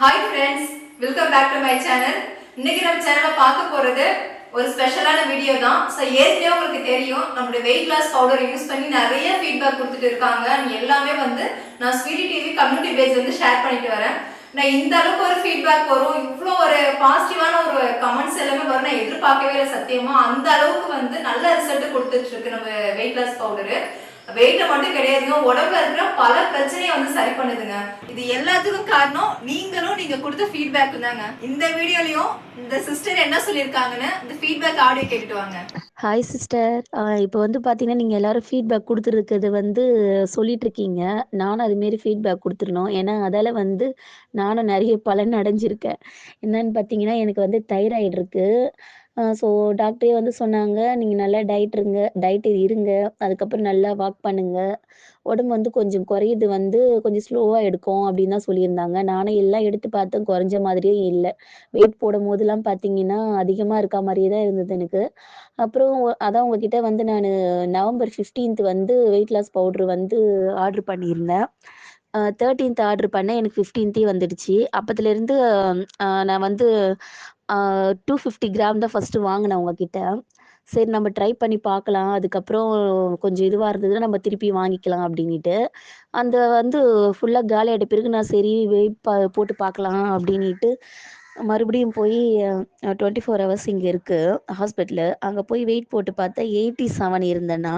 Hi friends, welcome back to my channel. இன்னைக்கு நம்ம சேனலை பார்க்க போகிறது ஒரு ஸ்பெஷலான வீடியோ தான். ஸோ ஏற்கனவே உங்களுக்கு தெரியும், நம்மளுடைய வெயிட் லாஸ் பவுடர் யூஸ் பண்ணி நிறைய ஃபீட்பேக் கொடுத்துட்டு இருக்காங்க. எல்லாமே நான் Sweety TV community page share பண்ணிட்டு வரேன். நான் இந்த அளவுக்கு ஒரு ஃபீட்பேக் வரும், இவ்வளோ ஒரு பாசிட்டிவான ஒரு கமெண்ட்ஸ் எல்லாமே வரும் நான் எதிர்பார்க்கவே இல்லை சத்தியமா. அந்த அளவுக்கு நல்ல ரிசல்ட் கொடுத்துட்டு இருக்கு நம்ம வெயிட் லாஸ் பவுடரு. வெயிட்ட மட்டும் கிடையாதுங்க, உடம்புல இருக்கிற பல பிரச்சனையை சரி பண்ணுதுங்க. இது எல்லாத்துக்கும் காரணம் நீங்க கொடுத்த ஃபீட்பேக் தாங்க. இந்த வீடியோலயும் இந்த சிஸ்டர் என்ன சொல்லியிருக்காங்கன்னு இந்த ஃபீட்பேக் ஆடியோ கேட்டுட்டு வாங்க. Hi sister. இப்போ பார்த்தீங்கன்னா நீங்கள் எல்லாரும் ஃபீட்பேக் கொடுத்துருக்கிறது சொல்லிட்டு இருக்கீங்க. நானும் அதுமாரி ஃபீட்பேக் கொடுத்துருந்தோம். ஏன்னா அதால் நானும் நிறைய பலன் அடைஞ்சிருக்கேன். என்னன்னு பார்த்தீங்கன்னா எனக்கு தைராய்டு இருக்குது. ஸோ டாக்டரே சொன்னாங்க, நீங்கள் நல்லா டயட் இருங்க, அதுக்கப்புறம் நல்லா வாக் பண்ணுங்க, உடம்பு கொஞ்சம் குறையுது கொஞ்சம் ஸ்லோவாக எடுக்கும் அப்படின்னு தான் சொல்லியிருந்தாங்க. நானும் எல்லாம் எடுத்து பார்த்தேன், குறைஞ்ச மாதிரியே இல்லை. வெயிட் போடும் போதெல்லாம் பார்த்தீங்கன்னா அதிகமாக இருக்க மாதிரியே தான் இருந்தது எனக்கு. அப்புறம் அதான் உங்ககிட்ட நான் November 15th weight loss powder order பண்ணியிருந்தேன். 13th ஆர்டர் பண்ணேன், எனக்கு 15th வந்துடுச்சு. அப்பத்துலேருந்து நான் 250 கிராம் தான் ஃபஸ்ட்டு வாங்கினேன் உங்ககிட்ட. சரி நம்ம ட்ரை பண்ணி பார்க்கலாம், அதுக்கப்புறம் கொஞ்சம் இதுவாக இருந்ததுன்னா நம்ம திருப்பி வாங்கிக்கலாம் அப்படின்ட்டு. அந்த ஃபுல்லாக காலி ஆகிட்ட பிறகு நான் சரி வெயிட் போட்டு பார்க்கலாம் அப்படின்ட்டு மறுபடியும் போய் 24 ஹவர்ஸ் இங்கே இருக்குது ஹாஸ்பிட்டலு. அங்கே போய் வெயிட் போட்டு பார்த்தா 87 இருந்தேன்னா,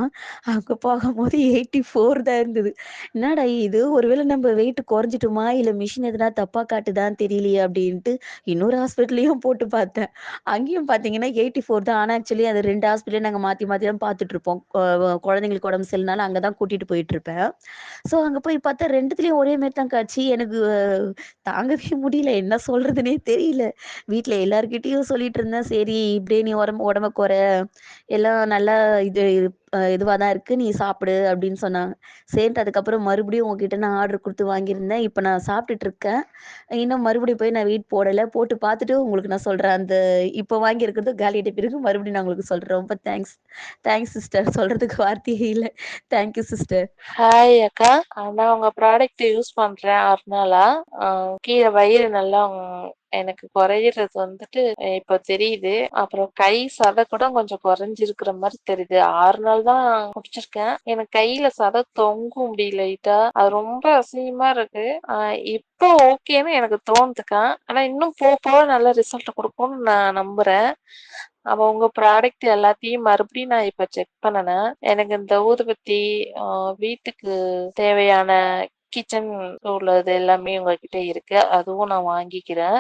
அங்கே போகும்போது 84 தான் இருந்தது. என்னடா இது, ஒருவேளை நம்ம வெயிட் குறைஞ்சிட்டுமா இல்லை மிஷின் எதுனா தப்பாக காட்டுதான்னு தெரியலையே அப்படின்ட்டு இன்னொரு ஹாஸ்பிட்டல்லையும் போட்டு பார்த்தேன். அங்கேயும் பார்த்தீங்கன்னா 84 தான். ஆனால் ஆக்சுவலி அது 2 ஹாஸ்பிட்டலையும் நாங்கள் மாற்றி மாற்றி தான் பார்த்துட்டு இருப்போம். குழந்தைங்களுக்கு உடம்பு சரியில்லைனாலும் அங்கே தான் கூட்டிகிட்டு போயிட்டு இருப்பேன். ஸோ அங்கே போய் பார்த்தா 2துலேயும் ஒரே மாரி தான் காட்சி. எனக்கு தாங்கவே முடியல, என்ன சொல்றதுன்னே தெரியல. வீட்ல எல்லார்கிட்டயும் சொல்லிட்டு இருந்தேன், சரி இப்படியே நீ உடம்ப குறை, எல்லாம் நல்லா இதுவாக தான் இருக்கு, நீ சாப்பிடு அப்படின்னு சொன்னாங்க. சரின்ட்டு அதுக்கப்புறம் மறுபடியும் உங்ககிட்ட நான் ஆர்டர் கொடுத்து வாங்கியிருந்தேன். இப்போ நான் சாப்பிட்டுட்டு இருக்கேன். இன்னும் மறுபடியும் போய் நான் வெயிட் போடலை. போட்டு பார்த்துட்டு உங்களுக்கு நான் சொல்கிறேன். அந்த இப்போ வாங்கியிருக்கிறது காலியாகிட்ட பிறகு மறுபடியும் நான் உங்களுக்கு சொல்கிறேன். ரொம்ப தேங்க்ஸ். தேங்க்ஸ் சிஸ்டர், சொல்கிறதுக்கு வார்த்தையே இல்லை. Thank you sister. ஹாய் அக்கா. நான் உங்க ப்ராடக்ட் யூஸ் பண்றேன் 6 நாளா. கீழே வயிறு நல்லா எனக்கு குறையிறது இப்போ தெரியுது. அப்புறம் கை சதை கூட கொஞ்சம் குறைஞ்சிருக்கிற மாதிரி தெரியுது. 6 நாள் தான் குடிச்சிருக்கேன். எனக்கு கையில சதை தொங்கும் முடியல லைட்டா. அது ரொம்ப அசிங்கமா இருக்கு. இப்போ ஓகேன்னு எனக்கு தோணுதுக்கா. ஆனா இன்னும் போக போக நல்ல ரிசல்ட் கொடுக்கும்னு நான் நம்புறேன். அப்ப உங்க ப்ராடக்ட் எல்லாத்தையும் மறுபடியும் நான் இப்ப செக் பண்ணுனேன். எனக்கு இந்த ஊதுபத்தி, வீட்டுக்கு தேவையான கிச்சன் உள்ளது எல்லாமே உங்ககிட்ட இருக்கு. அதுவும் நான் வாங்கிக்கிறேன்.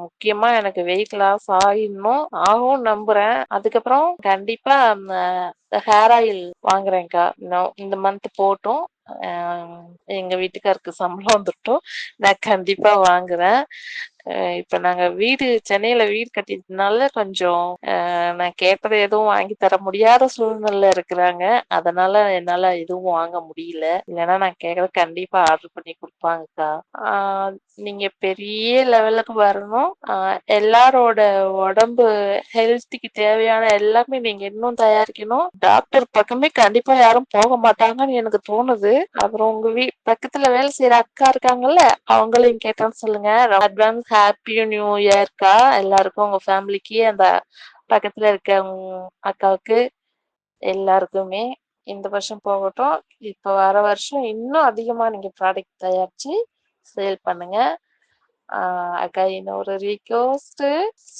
முக்கியமா எனக்கு வெயிட் லாஸ் ஆகும்னு நம்புறேன். அதுக்கப்புறம் கண்டிப்பா ஹேர் ஆயில் வாங்குறேன்க்கா. இந்த மந்த் போட்டும் எங்க வீட்டுக்காருக்கு சம்பளம் வந்துட்டோம், நான் கண்டிப்பா வாங்குறேன். இப்ப நாங்க சென்னையில வீடு கட்டிட்டதுனால கொஞ்சம் நான் கேட்டதை எதுவும் வாங்கி தர முடியாத சூழ்நிலை இருக்கிறாங்க. அதனால என்னால எதுவும் வாங்க முடியல. இல்லைன்னா நான் கேட்கறது கண்டிப்பா ஆர்டர் பண்ணி கொடுப்பாங்கக்கா. நீங்க பெரிய லெவலுக்கு வரணும். எல்லாரோட உடம்பு ஹெல்த்துக்கு தேவையான எல்லாமே நீங்க இன்னும் தயாரிக்கணும். டாக்டர் பக்கமே கண்டிப்பா யாரும் போக மாட்டாங்கன்னு எனக்கு தோணுது. அப்புறம் உங்க பக்கத்துல வேலை செய்யற அக்கா இருக்காங்கல்ல, அவங்களையும் கேட்டேன்னு சொல்லுங்க. அட்வான்ஸ் ஹாப்பி நியூ இயர்க்கா எல்லாருக்கும், உங்க ஃபேமிலிக்கு, அந்த பக்கத்துல இருக்க அக்காவுக்கு எல்லாருக்குமே. இந்த வருஷம் போகட்டும். இப்ப வர வருஷம் இன்னும் அதிகமா நீங்க ப்ராடக்ட் தயாரிச்சு சேல் பண்ணுங்க. அக்கா இன்னொரு ரிக்வெஸ்ட்,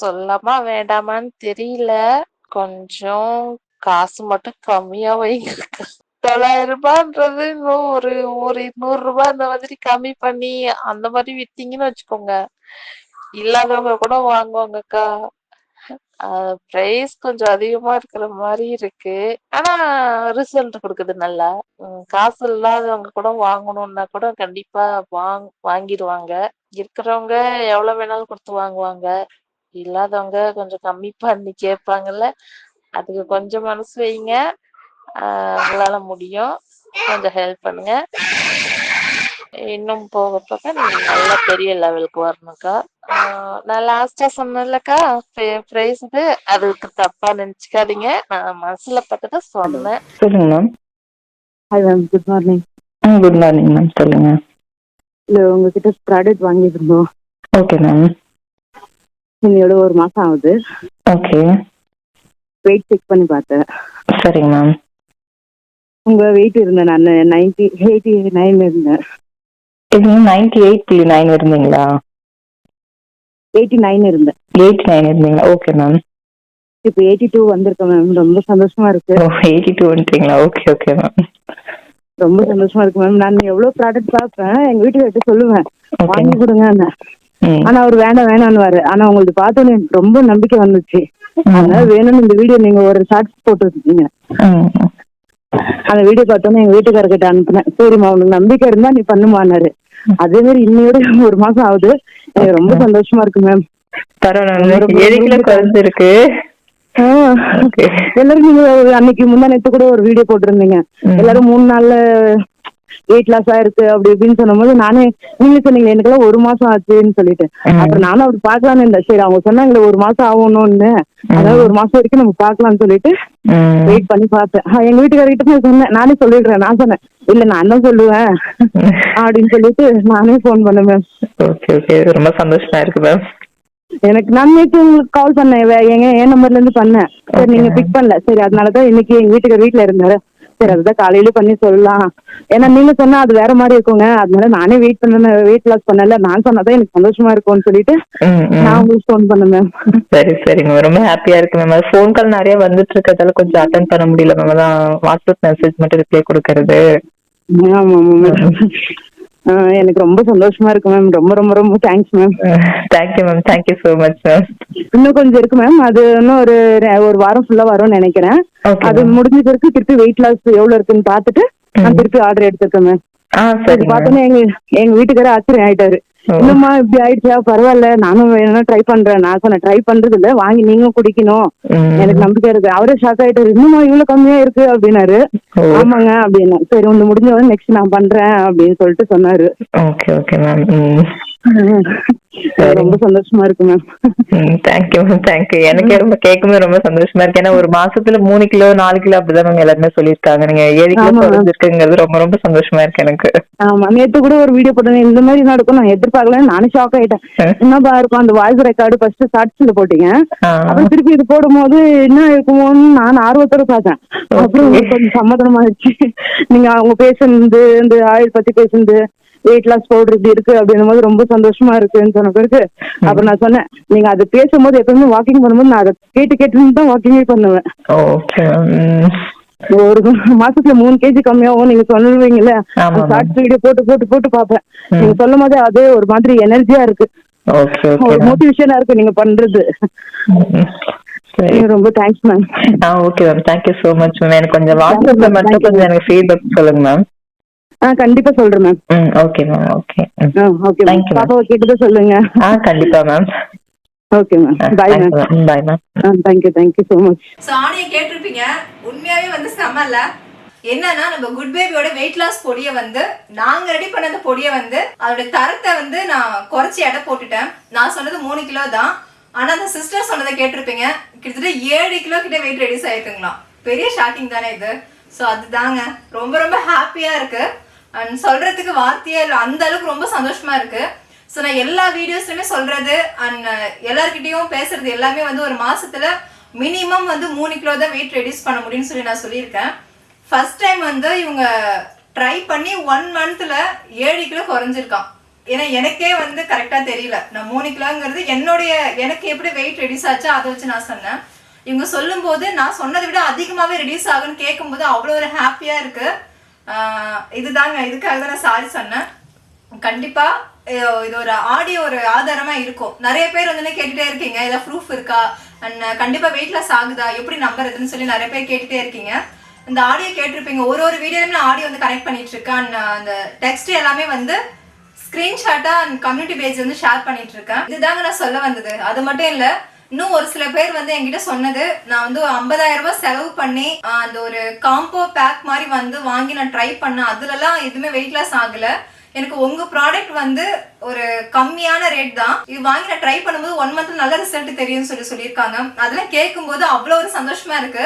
சொல்லலாமா வேண்டாமான்னு தெரியல. கொஞ்சம் காசு மட்டும் கம்மியா வைங்க. 900 ரூபான்றது இன்னும் ஒரு 200 ரூபாய் அந்த மாதிரி கம்மி பண்ணி அந்த மாதிரி வித்தீங்கன்னு வச்சுக்கோங்க, இல்லாதவங்க கூட வாங்குவாங்கக்கா. பிரைஸ் கொஞ்சம் அதிகமா இருக்கிற மாதிரி இருக்கு. ஆனா ரிசல்ட் கொடுக்குது நல்லா. காசு இல்லாதவங்க கூட வாங்கணும்னா கூட கண்டிப்பா வாங்கிடுவாங்க. இருக்கிறவங்க எவ்வளவு வேணாலும் கொடுத்து வாங்குவாங்க. இல்லாதவங்க கொஞ்சம் கம்மி பண்ணி கேட்பாங்கல்ல, அதுக்கு கொஞ்சம் மனசு வைங்க. உங்களால முடியும், கொஞ்சம் ஹெல்ப் பண்ணுங்க. இன்னும் போக போக நீங்க நல்ல பெரிய லெவலுக்கு வரணும்க்கா. நான் லாஸ்டா சொன்னேன்லக்கா பிரைஸ், அதுக்கு தப்பா நினைச்சுக்காதீங்க. நான் மனசுல பட்டதை சொன்னேன். சொல்லுங்க ma'am. Hi ma'am, good morning. Good morning ma'am, சொல்லுங்க. இல்லை, உங்ககிட்ட ப்ராடக்ட் வாங்கியிருந்தோம். Okay ma'am. இன்னையோட 1 மாசம் ஆகுது. ஓகே. வெயிட் செக் பண்ணி பார்த்தேன். சரிங்க மேம். உங்க வெயிட் இருந்தேன் நான் 89 இருந்தேன். இது 98.9 இருந்தீங்களா? 89 இருந்தேன். 89 இருந்தீங்களா? Okay ma'am. இப்போ 82 வந்திருக்கேன் மேம். ரொம்ப சந்தோஷமா இருக்கு. ஓ 82 வந்துட்டீங்களா? Okay okay ma'am. ரொம்ப சந்தோஷமா இருக்கு மேம். நான் எவ்வளவு ப்ராடக்ட் பார்ப்பேன், எங்க வீட்டுக்கிட்ட சொல்லுவேன் ஓகே வாங்கி மேம். கொடுங்க. ஆனா அவர் வேணாம்னுவாரு. ஆனா உங்களுக்கு பார்த்தோன்னே எனக்கு ரொம்ப நம்பிக்கை வந்துச்சு. அதனால வேணும்னு இந்த வீடியோ நீங்க ஒரு ஷார்ட்ஸ் போட்டு வச்சிருக்கீங்க. அந்த வீடியோ பார்த்தோன்னே எங்க வீட்டுக்காரர்கிட்ட அனுப்புனேன். சரிம்மா உனக்கு நம்பிக்கை இருந்தா நீ பண்ணுமானாரு. அதே மாதிரி இன்னையோட 1 மாசம் ஆகுது. எனக்கு ரொம்ப சந்தோஷமா இருக்கு மேம். பரவாயில்ல. 7 கிலோ குறைஞ்சிருக்கு. எல்லாரும் நீங்க அன்னைக்கு முந்தா நேத்து கூட ஒரு வீடியோ போட்டிருந்தீங்க. எல்லாரும் 3 நாள்ல வெயிட் லாஸ் ஆயிருக்கு அப்படி இப்படின்னு சொன்னும் போது நானே நீங்க சொன்னீங்க எனக்கெல்லாம் 1 மாசம் ஆச்சுன்னு சொல்லிட்டு. அப்புறம் நானும் அப்படி பாக்கலான்னு இருந்தேன். சரி அவங்க சொன்னாங்களே 1 மாசம் ஆகணும்னு, அதாவது 1 மாசம் வரைக்கும் நம்ம பாக்கலாம்னு சொல்லிட்டு வெயிட் பண்ணி பார்த்தேன். எங்க வீட்டுக்காரர்கிட்ட போய் சொன்னேன். நானே சொல்லிடுறேன். நான் சொன்னேன் இல்ல நான் தான் சொல்லுவேன் அப்படின்னு சொல்லிட்டு நானே போன் பண்ணேன் மேம். Okay okay. ரொம்ப சந்தோஷமா இருக்கு மேம். எனக்கு நான் நேற்று உங்களுக்கு கால் பண்ணேன். என் நம்பர்ல இருந்து பண்ணேன். சரி நீங்க பிக் பண்ணல. சரி அதனாலதான் இன்னைக்கு எங்க வீட்டுல இருந்தாரு. சரி அதுதான் காலையில பண்ணி சொல்லலாம். ஏன்னா நீங்க சொன்னா அது வேற மாதிரி இருக்குங்க. அதனால நானே வெயிட் லாஸ் பண்ணல. நான் சொன்னாதான் எனக்கு சந்தோஷமா இருக்கும்னு சொல்லிட்டு நான் உங்களுக்கு போன் பண்ணேன் மேம். சரி சரிங்க. ரொம்ப ஹாப்பியா இருக்கு மேம். அது ஃபோன் கால் நிறைய வந்துட்டு இருக்கிறதால கொஞ்சம் அட்டன் பண்ண முடியல மேம். அதான் வாட்ஸ்அப் மெசேஜ் மட்டும் ரிப்ளை கொடுக்கறது. ஆமா மேம். எனக்கு ரொம்ப சந்தோஷமா இருக்கு மேம். ரொம்ப ரொம்ப ரொம்ப thanks ma'am. Thank you ma'am. Thank you so much ma'am. இன்னும் கொஞ்சம் இருக்கு மேம். அது இன்னும் ஒரு வாரம் ஃபுல்லா வரும்னு நினைக்கிறேன். அது முடிஞ்ச பிறகு திருப்பி வெயிட் லாஸ் எவ்வளவு இருக்குன்னு பாத்துட்டு நான் திருப்பி ஆர்டர் எடுத்துருக்கேன் மேம். சரி பார்த்தோன்னே எங்க வீட்டுக்காரர் ஆச்சரியம் ஆயிட்டாரு. இன்னும்மா இப்படி ஆயிடுச்சா, பரவாயில்ல நானும் வேணும்னா ட்ரை பண்றேன். நான் சொன்னேன் ட்ரை பண்றது இல்ல, வாங்கி நீங்களும் குடிக்கணும், எனக்கு நம்பிக்கை இருக்கு. அவரே ஷாக் ஆயிட்டாரு. இன்னும்மா இவ்வளவு கம்மியா இருக்கு அப்படின்னாரு. ஆமாங்க அப்படின்னா. சரி ஒண்ணு முடிஞ்சவங்க நெக்ஸ்ட் நான் பண்றேன் அப்படின்னு சொல்லிட்டு சொன்னாரு. Okay okay ma'am. ரொம்ப சந்தோஷமா இருக்கு மேம். Thank you ma'am. தேங்க்யூ. எனக்கே ரொம்ப கேட்கும்போது ரொம்ப சந்தோஷமா இருக்கு. ஏன்னா ஒரு மாசத்துல 3 கிலோ 4 கிலோ அப்படிதான் மேம் எல்லாருமே சொல்லியிருக்காங்க. நீங்க 7 கிலோ குறைஞ்சிருக்குங்கிறது ரொம்ப ரொம்ப சந்தோஷமா இருக்கு எனக்கு. ஆமா நேத்து கூட ஒரு வீடியோ போட்டேன். இந்த மாதிரி நடக்கும் நான் எதிர்பார்க்கல. நானும் ஷாக் ஆயிட்டேன். என்னப்பா இருக்கும் அந்த வாய்ஸ் ரெக்கார்டு ஃபர்ஸ்ட் ஷார்ட்ஸ்ல போட்டீங்க. அப்புறம் திருப்பி இது போடும்போது என்ன இருக்குமோன்னு நான் ஆர்வத்தோட பார்த்தேன். அப்புறம் கொஞ்சம் சம்மதம் ஆயிடுச்சு. நீங்க அவங்க பேசுனது இந்த ஆயில் பத்தி பேசுனது, வெயிட் லாஸ் பவுடர் இப்படி இருக்கு அப்படின்னும் போது ரொம்ப சந்தோஷமா இருக்குன்னு சொன்ன பிறகு அப்புறம் நான் சொன்னேன் நீங்க அது பேசும்போது எப்பவுமே வாக்கிங் பண்ணும்போது நான் அதை கேட்டு தான் வாக்கிங்கே பண்ணுவேன். ஒரு மாசத்துல 3 kg கம்மியாகும் நீங்க சொல்லுவீங்கல்ல. ஷார்ட்ஸ் வீடியோ போட்டு பாப்பேன். நீங்க சொல்லும் போது அதே ஒரு மாதிரி எனர்ஜியா இருக்கு, ஒரு மோட்டிவேஷனா இருக்கு நீங்க பண்றது. ரொம்ப thanks ma'am. Okay ma'am. Thank you so much ma'am. எனக்கு கொஞ்சம் வாட்ஸ்அப்ல மட்டும் கொஞ்சம் எனக்கு ஃபீட்பேக் சொல்லுங்க மேம். கண்டிப்பா சொல்றேன் ma'am. Okay ma'am. Okay okay ma'am. பாப்பாவை கேட்டதே சொல்லுங்க. கண்டிப்பா ma'am. Okay ma'am. Bye ma'am. Bye ma'am. Thank you so much. So ஆனியை கேட்டிருப்பீங்க. உண்மையாவே வந்து செம்மல்ல. என்னன்னா நம்ம குட் பேபியோட வெயிட் லாஸ் பொடியை வந்து நாங்க ரெடி பண்ண அந்த பொடியை வந்து அதோட தரத்தை வந்து நான் குறைச்சி எடை போட்டுட்டேன். நான் சொன்னது 3 கிலோ தான். ஆனா அந்த சிஸ்டர் சொன்னதை கேட்டிருப்பீங்க. கிட்டத்தட்ட 7 கிலோ கிட்ட வெயிட் ரெடியூஸ் ஆயிருக்குங்களாம். பெரிய ஷாக்கிங் தானே இது. ஸோ அதுதாங்க ரொம்ப ரொம்ப ஹாப்பியா இருக்கு. அண்ட் சொல்றதுக்கு வார்த்தையே இல்லை, அந்த அளவுக்கு ரொம்ப சந்தோஷமா இருக்கு. ஸோ நான் எல்லா வீடியோஸ்லையுமே சொல்றது அண்ட் எல்லார்கிட்டையும் பேசுறது எல்லாமே வந்து ஒரு மாசத்துல மினிமம் வந்து 3 கிலோ தான் வெயிட் ரெடியூஸ் பண்ண முடியும்னு சொல்லி நான் சொல்லியிருக்கேன். ஃபர்ஸ்ட் டைம் வந்து இவங்க ட்ரை பண்ணி 1 மந்த்ல 7 கிலோ குறைஞ்சிருக்கான். ஏன்னா எனக்கே வந்து கரெக்டா தெரியல. நான் 3 கிலோங்கிறது எனக்கு எப்படி வெயிட் ரெடியூஸ் ஆச்சோ அதை வச்சு நான் சொன்னேன். இவங்க சொல்லும் போது நான் சொன்னதை விட அதிகமாவே ரெடியூஸ் ஆகுன்னு கேட்கும் போது அவ்வளோ ஒரு ஹாப்பியா இருக்கு. இதுதாங்க, இதுக்காக தான் நான் சாரி சொன்னேன். கண்டிப்பா இது ஒரு ஆடியோ ஒரு ஆதாரமா இருக்கும். நிறைய பேர் வந்து கேட்டுட்டே இருக்கீங்க ஏதாவது ப்ரூஃப் இருக்கா அண்ட் கண்டிப்பா வெயிட் லாஸ் ஆகுதா எப்படி நம்புறதுன்னு சொல்லி நிறைய பேர் கேட்டுட்டே இருக்கீங்க. இந்த ஆடியோ கேட்டிருப்பீங்க. ஒரு வீடியோலையும் நான் ஆடியோ வந்து கனெக்ட் பண்ணிட்டு இருக்கேன். அண்ட் அந்த டெக்ஸ்ட் எல்லாமே வந்து ஸ்கிரீன்ஷாட்டா அண்ட் கம்யூனிட்டி பேஜ் வந்து ஷேர் பண்ணிட்டு இருக்கேன். இதுதாங்க நான் சொல்ல வந்தது. அது மட்டும் இல்ல, இன்னும் ஒரு சில பேர் வந்து என்கிட்ட சொன்னது, நான் வந்து 50,000 ரூபாய் செலவு பண்ணி அந்த ஒரு காம்போ பேக் மாதிரி வந்து வாங்கி நான் ட்ரை பண்ணேன். அதுலலாம் எதுவுமே வெயிட் லாஸ் ஆகல. எனக்கு உங்க ப்ராடக்ட் வந்து ஒரு கம்மியான ரேட் தான், இது வாங்கி நான் ட்ரை பண்ணும்போது 1 மந்த்ல நல்ல ரிசல்ட் தெரியும்னு சொல்லியிருக்காங்க. அதெல்லாம் கேட்கும்போது அவ்வளோ ஒரு சந்தோஷமா இருக்கு.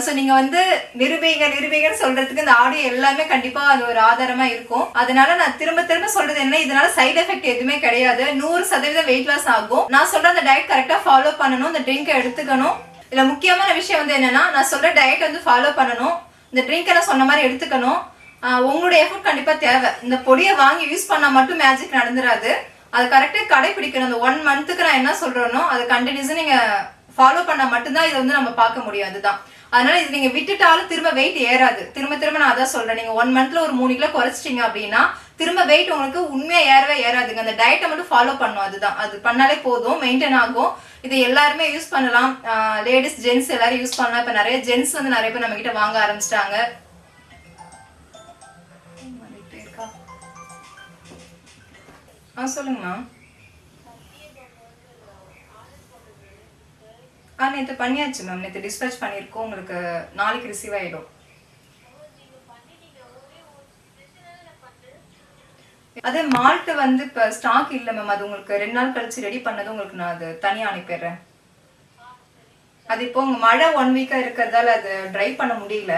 ஸோ நீங்க வந்து நிரூபிங்கன்னு சொல்றதுக்கு இந்த ஆடியோ எல்லாமே கண்டிப்பா அது ஒரு ஆதாரமா இருக்கும். அதனால நான் திரும்ப திரும்ப சொல்றது என்ன, இதனால சைடு எஃபெக்ட் எதுவுமே கிடையாது. 100% வெயிட் லாஸ் ஆகும். நான் சொல்ற அந்த டயட் கரெக்டா ஃபாலோ பண்ணணும், இந்த ட்ரிங்க் எடுத்துக்கணும். இதுல முக்கியமான விஷயம் வந்து என்னன்னா, நான் சொல்ற டயட் வந்து ஃபாலோ பண்ணணும், இந்த ட்ரிங்க் நான் சொன்ன மாதிரி எடுத்துக்கணும். உங்களுடைய எஃபர்ட் கண்டிப்பா தேவை. இந்த பொடியை வாங்கி யூஸ் பண்ணா மட்டும் மேஜிக் நடந்துராது. அது கரெக்டா கடைபிடிக்கணும். அந்த 1 மந்த்துக்கு நான் என்ன சொல்றேனோ அது கண்டினியூஸா நீங்க ஃபாலோ பண்ணா மட்டும்தான் இதை வந்து நம்ம பார்க்க முடியும். அதுதான். அதனால இது நீங்க விட்டுட்டாலும் திரும்ப வெயிட் ஏறாது. திரும்ப நான் அதான் சொல்றேன். நீங்க 1 மந்த்ல ஒரு 3 கிலோ குறைச்சிட்டீங்க அப்படின்னா திரும்ப வெயிட் உங்களுக்கு உண்மையா ஏறவே ஏறாதுங்க. அந்த டயட்டை மட்டும் ஃபாலோ பண்ணும். அதுதான். அது பண்ணாலே போதும், மெயின்டைன் ஆகும். இது எல்லாருமே யூஸ் பண்ணலாம். லேடிஸ் ஜென்ட்ஸ் எல்லாரும் யூஸ் பண்ணலாம். இப்ப நிறைய ஜென்ட்ஸ் வந்து நிறைய பேர் நம்ம கிட்ட வாங்க ஆரம்பிச்சிட்டாங்க. சொல்லுங்கண்ணா. நேற்று பண்ணியாச்சு மேம். நேற்று டிஸ்பேச் பண்ணியிருக்கோம். உங்களுக்கு நாளைக்கு ரிசீவ் ஆகிடும். அதே மால்ட் வந்து இப்போ ஸ்டாக் இல்லை மேம். அது உங்களுக்கு 2 நாள் கழிச்சு ரெடி பண்ணது உங்களுக்கு நான் அது தனியாக அனுப்பிடுறேன். அது இப்போ உங்கள் மழை 1 வீக்காக இருக்கிறதால அது ட்ரை பண்ண முடியல.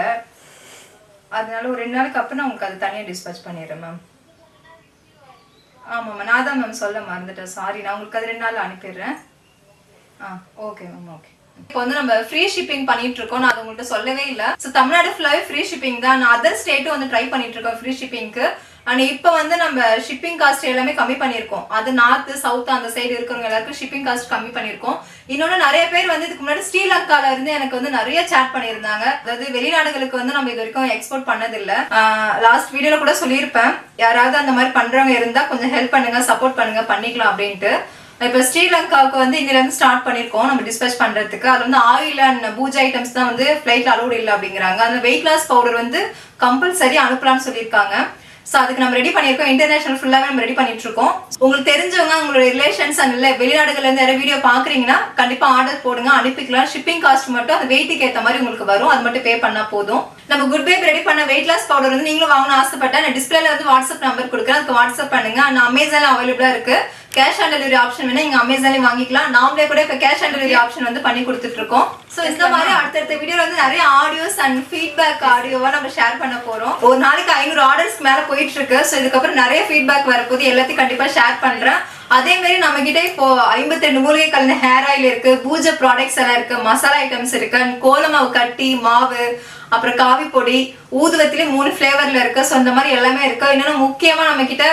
அதனால ஒரு 2 நாளுக்கு அப்புறம் நான் உங்களுக்கு அது தனியாக டிஸ்பேச் பண்ணிடுறேன் மேம். ஆமாம் மேம், நான் தான் மேம் சொல்ல மறந்துட்டேன். சாரி. நான் உங்களுக்கு அது 2 நாள் அனுப்பிடுறேன். Okay ma'am. ஓகே. இப்போ வந்து நம்ம ஃப்ரீ ஷிப்பிங் பண்ணிட்டு இருக்கோம். நான் அது உங்கள்கிட்ட சொல்லவே இல்லை. ஸோ தமிழ்நாடு ஃபுல்லாவே ஃப்ரீ ஷிப்பிங் தான். நான் அதர் ஸ்டேட்டும் வந்து ட்ரை பண்ணிட்டு இருக்கோம் ஃப்ரீ ஷிப்பிங்க்கு. அண்ட் இப்போ வந்து நம்ம ஷிப்பிங் காஸ்ட் எல்லாமே கம்மி பண்ணியிருக்கோம். அது நார்த்து சவுத் அந்த சைடு இருக்கிறவங்க எல்லாருக்கும் ஷிப்பிங் காஸ்ட் கம்மி பண்ணியிருக்கோம். இன்னொன்று நிறைய பேர் வந்து இதுக்கு முன்னாடி ஸ்ரீலங்கால இருந்து எனக்கு வந்து நிறைய சேட் பண்ணியிருந்தாங்க. அதாவது வெளிநாடுகளுக்கு வந்து நம்ம இது வரைக்கும் எக்ஸ்போர்ட் பண்ணதில்லை. லாஸ்ட் வீடியோல கூட சொல்லியிருப்பேன். யாராவது அந்த மாதிரி பண்றவங்க இருந்தா கொஞ்சம் ஹெல்ப் பண்ணுங்க, சப்போர்ட் பண்ணுங்க, பண்ணிக்கலாம் அப்படின்ட்டு. இப்போ ஸ்ரீலங்காவுக்கு வந்து இங்கிலிருந்து ஸ்டார்ட் பண்ணியிருக்கோம் நம்ம டிஸ்பேச் பண்ணுறதுக்கு. அது வந்து ஆயில் அண்ட் பூஜை ஐட்டம்ஸ் தான் வந்து ஃப்ளைட்டில் அலோடு இல்லை அப்படிங்கிறாங்க. அந்த வெயிட் லாஸ் பவுடர் வந்து கம்பல்சரி அனுப்பலாம்னு சொல்லியிருக்காங்க. ஸோ அதுக்கு நம்ம ரெடி பண்ணியிருக்கோம். இன்டர்நேஷனல் ஃபுல்லாகவே நம்ம ரெடி பண்ணிட்டு இருக்கோம். உங்களுக்கு தெரிஞ்சவங்க உங்களோட ரிலேஷன்ஸ் அண்ட் இல்லை வெளிநாடுகள்லேருந்து யாராவது வீடியோ பார்க்குறீங்கன்னா கண்டிப்பாக ஆர்டர் போடுங்க, அனுப்பிக்கலாம். ஷிப்பிங் காஸ்ட் மட்டும் அந்த வெயிட்டுக்கு ஏற்ற மாதிரி உங்களுக்கு வரும். அது மட்டும் பே பண்ணால் போதும். நம்ம குட் பேப் ரெடி பண்ண வெயிட் லாஸ் பவுடர் வந்து நீங்களும் வாங்கணும்னு ஆசைப்பட்டேன். நான் டிஸ்பிளேல வந்து வாட்ஸ்அப் நம்பர் கொடுக்குறேன். அதுக்கு வாட்ஸ்அப் பண்ணுங்க. அண்ட் அமேசானில் அவைலபிளாக இருக்கு. கேஷ் ஆன் டெலிவரி ஆப்ஷன் வேணா இங்க அமேசான்லயே வாங்கிக்கலாம். நாமளே கூட இப்ப கேஷ் ஆன் டெலிவரி ஆப்ஷன் வந்து பண்ணி கொடுத்துட்டு இருக்கோம். சோ இந்த மாதிரி அடுத்தடுத்த வீடியோல வந்து நிறைய ஆடியோஸ் அண்ட் ஃபீட்பேக் ஆடியோவா நம்ம ஷேர் பண்ண போறோம். ஒரு நாளைக்கு 500 ஆர்டர்ஸ்க்கு மேல போயிட்டு இருக்கு. சோ இதுக்கப்புறம் நிறைய ஃபீட்பேக் வரப்போது எல்லாத்தையும் கண்டிப்பா ஷேர் பண்றேன். அதே மாதிரி நம்ம கிட்ட இப்போ 52 மூலிகை கலந்த ஹேர் ஆயில் இருக்கு, பூஜை ப்ராடக்ட்ஸ் எல்லாம் இருக்கு, மசாலா ஐட்டம்ஸ் இருக்கு, கோலமாவு கட்டி மாவு, அப்புறம் காவி பொடி, ஊதுவத்திலே 3 ஃபிளேவர்ல இருக்கு. ஸோ இந்த மாதிரி எல்லாமே இருக்கு. இன்னொன்னு முக்கியமா நம்ம கிட்ட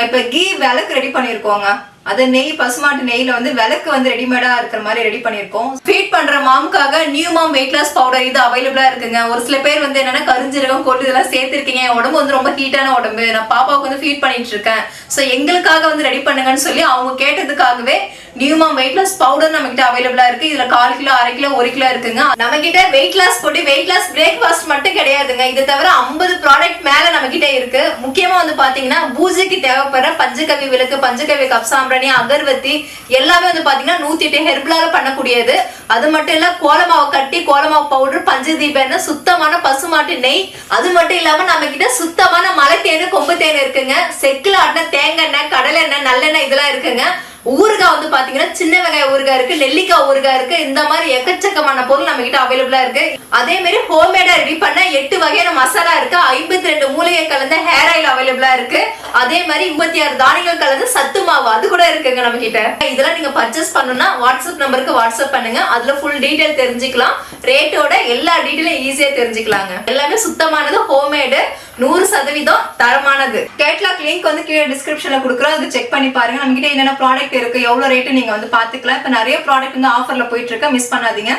இப்ப கீ விளக்கு ரெடி பண்ணிருக்கோங்க. அது நெய், பசுமாட்டு நெய்ல வந்து விளக்கு வந்து ரெடிமேடா இருக்கிற மாதிரி ரெடி பண்ணிருக்கோம். ஃபீட் பண்ற மாமுக்காக new mom weight loss powder இது அவைலபிளா இருக்குங்க. ஒரு சில பேர் வந்து என்னன்னா கரிஞ்சீரகம், கொள்ளு இதெல்லாம் சேர்த்திருக்கீங்க. என் உடம்பு வந்து ரொம்ப ஹீட்டான உடம்பு, நான் பாப்பாவுக்கு வந்து ஃபீட் பண்ணிட்டு இருக்கேன், ஸோ எங்களுக்காக வந்து ரெடி பண்ணுங்கன்னு சொல்லி அவங்க கேட்டதுக்காகவே new mom weight loss powder நம்ம கிட்ட அவைலபிளா இருக்கு. இதுல 1/4 கிலோ, 1/2 கிலோ, 1 கிலோ இருக்குங்க. நம்ம கிட்ட வெயிட் லாஸ் பொடி, வெயிட் லாஸ் பிரேக்ஃபாஸ்ட் மட்டும் கிடையாதுங்க. இது தவிர 50 ப்ராடக்ட் மேல நம்ம கிட்ட இருக்கு. முக்கியமா வந்து பாத்தீங்கன்னா பூஜைக்கு தேவைப்படுற பஞ்சகவி விளக்கு, பஞ்சகவி கப் சாம்பிராணி, அகர்வத்தி எல்லாமே வந்து பாத்தீங்கன்னா 108 ஹெர்பலால பண்ணக்கூடியது. அது மட்டும் இல்ல கோலமாவு கட்டி, கோலமாவு பவுடர், பஞ்சதீப எண்ணெய், சுத்தமான பசுமாட்டு நெய், அது மட்டும் இல்லாம நம்ம கிட்ட சுத்தமான மலை தேனு, கொம்பு தேனு இருக்குங்க. செக்குல ஆட்டின தேங்காய் எண்ணெய், கடலை எண்ணெய், நல்லெண்ணெய் இதெல்லாம் இருக்குங்க. ஊறுகாய் வந்து பாத்தீங்கன்னா சின்ன வெங்காய ஊறுகாய் இருக்கு, நெல்லிக்காய் ஊறுகாய் இருக்கு. இந்த மாதிரி எக்கச்சக்கமான பொருள் நம்ம கிட்ட அவைலபிளா இருக்கு. அதே மாதிரி ஹோம்மேடா ரெடி பண்ண 8 வகையான மசாலா இருக்கு. 52 மூலிகை கலந்த ஹேர் ஆயில் அவைலபிளா இருக்கு. அதே மாதிரி 26 தானியங்கள் கலந்த சத்து மாவு அது கூட இருக்குங்க நம்ம கிட்ட. இதெல்லாம் நீங்க பர்ச்சேஸ் பண்ணணும்னா வாட்ஸ்அப் நம்பருக்கு வாட்ஸ்அப் பண்ணுங்க. அதுல ஃபுல் டீடைல் தெரிஞ்சுக்கலாம். ரேட்டோட எல்லா டீடைலும் ஈஸியா தெரிஞ்சுக்கலாங்க. எல்லாமே சுத்தமானது, ஹோம்மேடு, 100% தரமானது. கேட்லாக் லிங்க் வந்து கீழே டிஸ்கிரிப்ஷன்ல கொடுக்குறோம். அது செக் பண்ணி பாருங்க. நம்ம கிட்ட என்னென்ன ப்ராடக்ட் இருக்கு, எவ்வளவு ரேட்டு நீங்க வந்து பாத்துக்கலாம். இப்ப நிறைய ப்ராடக்ட் வந்து ஆஃபர்ல போயிட்டு இருக்கு, மிஸ் பண்ணாதீங்க.